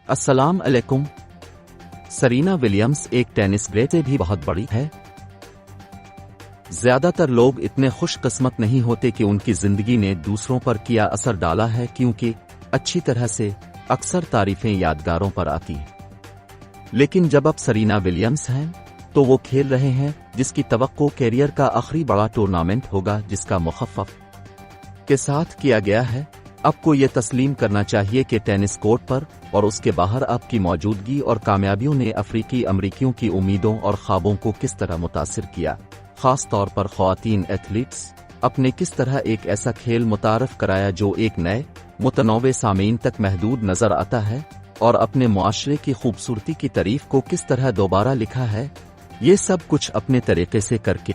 अस्सलाम अलैकुम। Serena Williams एक टेनिस ग्रेट से भी बहुत बड़ी है। ज्यादातर लोग इतने खुशकिस्मत नहीं होते कि उनकी जिंदगी ने दूसरों पर किया असर डाला है, क्योंकि अच्छी तरह से अक्सर तारीफें यादगारों पर आती हैं। लेकिन जब अब सरीना विलियम्स हैं तो वो खेल रहे हैं जिसकी तवक्को कैरियर का आखिरी बड़ा टूर्नामेंट होगा, जिसका मुखफ़्फ़फ के साथ किया गया है। आपको ये तस्लीम करना चाहिए कि टेनिस कोर्ट पर और उसके बाहर आपकी मौजूदगी और कामयाबियों ने अफ्रीकी अमरीकियों की उम्मीदों और ख्वाबों को किस तरह मुतासिर किया। खास तौर पर ख्वातीन एथलीट्स अपने किस तरह एक ऐसा खेल मुतारफ कराया जो एक नए मुतनव्वे सामीन तक महदूद नजर आता है, और अपने मुआशरे की खूबसूरती की तारीफ को किस तरह दोबारा लिखा है। ये सब कुछ अपने तरीके से करके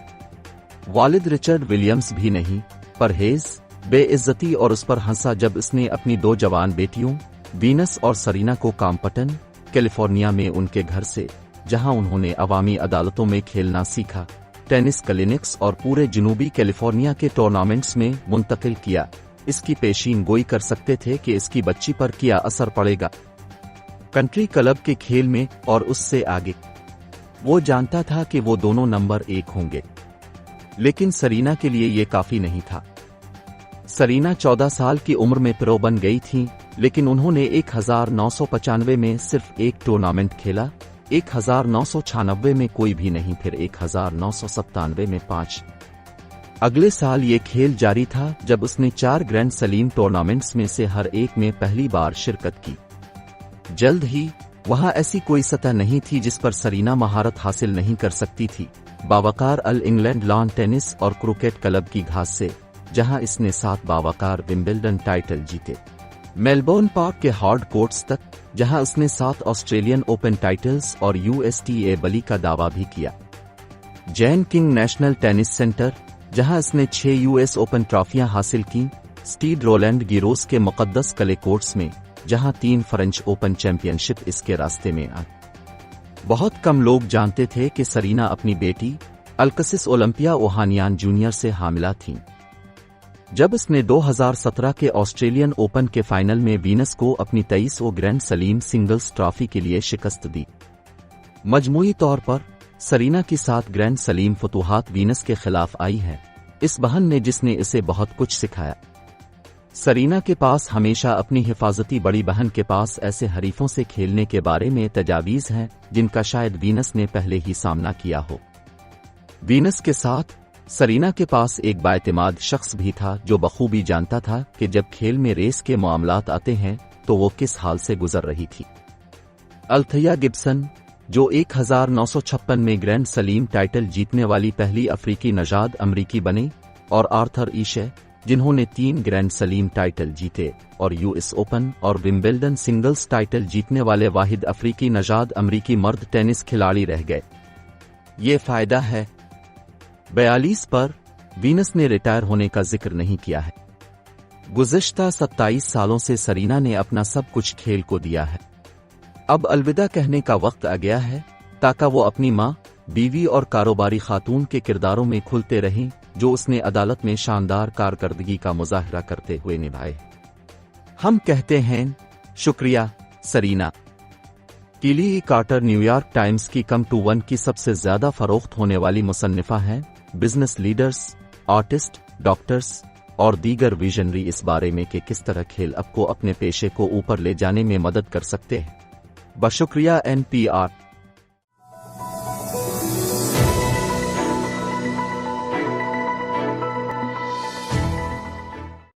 वालिद रिचर्ड विलियम्स भी नहीं परहेज बेइज्जती और उस पर हंसा जब उसने अपनी दो जवान बेटियों वीनस और सरीना को काम्पटन कैलिफोर्निया में उनके घर से, जहां उन्होंने अवामी अदालतों में खेलना सीखा, टेनिस क्लिनिक्स और पूरे जनूबी कैलिफोर्निया के टूर्नामेंट्स में मुंतकिल किया। इसकी पेशीन गोई कर सकते थे कि इसकी बच्ची पर क्या असर पड़ेगा कंट्री क्लब के खेल में, और उससे आगे वो जानता था कि वो दोनों नंबर 1 होंगे। लेकिन सरीना के लिए ये काफी नहीं था। सरीना 14 साल की उम्र में प्रो बन गई थीं, लेकिन उन्होंने 1995 में सिर्फ एक टूर्नामेंट खेला, 1996 में कोई भी नहीं, फिर 1997 में 5। अगले साल ये खेल जारी था जब उसने 4 ग्रैंड सलीम टूर्नामेंट्स में से हर एक में पहली बार शिरकत की। जल्द ही वहां ऐसी कोई सतह नहीं थी जिस पर सरीना महारत हासिल नहीं कर सकती थी, बावकार अल इंग्लैंड लॉन टेनिस और क्रिकेट क्लब की घास से, जहां इसने 7 बावकार विंबलडन टाइटल जीते, मेलबोर्न पार्क के हार्ड कोर्ट्स तक, जहां उसने 7 ऑस्ट्रेलियन ओपन टाइटल्स और यूएसटीए बली का दावा भी किया, Jain king national tennis centre, जहां इसने 6 यूएस ओपन ट्रॉफियां हासिल की, स्टीड रोलैंड गिरोस के मुकद्दस क्ले कोर्ट्स में, जहां 3 फ्रेंच ओपन चैंपियनशिप इसके रास्ते में आई। बहुत कम लोग जानते थे कि सरीना अपनी बेटी अल्कसिस ओलंपिया ओहानियान जूनियर से हामिला थीं। जब इसने 2017 के ऑस्ट्रेलियन ओपन के फाइनल में वीनस को अपनी 23वीं ग्रैंड सलीम सिंगल्स ट्रॉफी के लिए शिकस्त दी। मजमूई तौर पर सरीना की 7 ग्रैंड सलीम फतूहात वीनस के खिलाफ आई हैं, इस बहन ने जिसने इसे बहुत कुछ सिखाया। सरीना के पास हमेशा अपनी हिफाजती बड़ी बहन के पास ऐसे हरीफों से खेलने के बारे में तजावीज हैं जिनका शायद वीनस ने पहले ही सामना किया हो। वीनस के साथ सरीना के पास एक बाएतिमाद शख्स भी था जो बखूबी जानता था कि जब खेल में रेस के मामलात आते हैं तो वो किस हाल से गुजर रही थी। अल्थिया गिब्सन, जो 1956 में ग्रैंड सलीम टाइटल जीतने वाली पहली अफ्रीकी नजाद अमरीकी बने, और आर्थर ईशे, जिन्होंने 3 ग्रैंड सलीम टाइटल जीते और यूएस ओपन और विंबलडन सिंगल्स टाइटल जीतने वाले वाहिद अफ्रीकी नजाद अमरीकी मर्द टेनिस खिलाड़ी रह गए। ये फायदा है। 42 पर वीनस ने रिटायर होने का जिक्र नहीं किया है। गुज़िश्ता 27 सालों से सरीना ने अपना सब कुछ खेल को दिया है। अब अलविदा कहने का वक्त आ गया है, ताकि वो अपनी मां, बीवी और कारोबारी खातून के किरदारों में खुलते रहें जो उसने अदालत में शानदार कारकर्दगी का मुजाहरा करते हुए निभाए। हम कहते हैं शुक्रिया सरीना। कीली कार्टर न्यूयॉर्क टाइम्स की कम टू 1 की सबसे ज्यादा फरोख्त होने वाली मुसन्निफा हैं। बिजनेस लीडर्स, आर्टिस्ट, डॉक्टर्स और दीगर विजनरी इस बारे में कि किस तरह खेल आपको अपने पेशे को ऊपर ले जाने में मदद कर सकते हैं। बशुक्रिया NPR।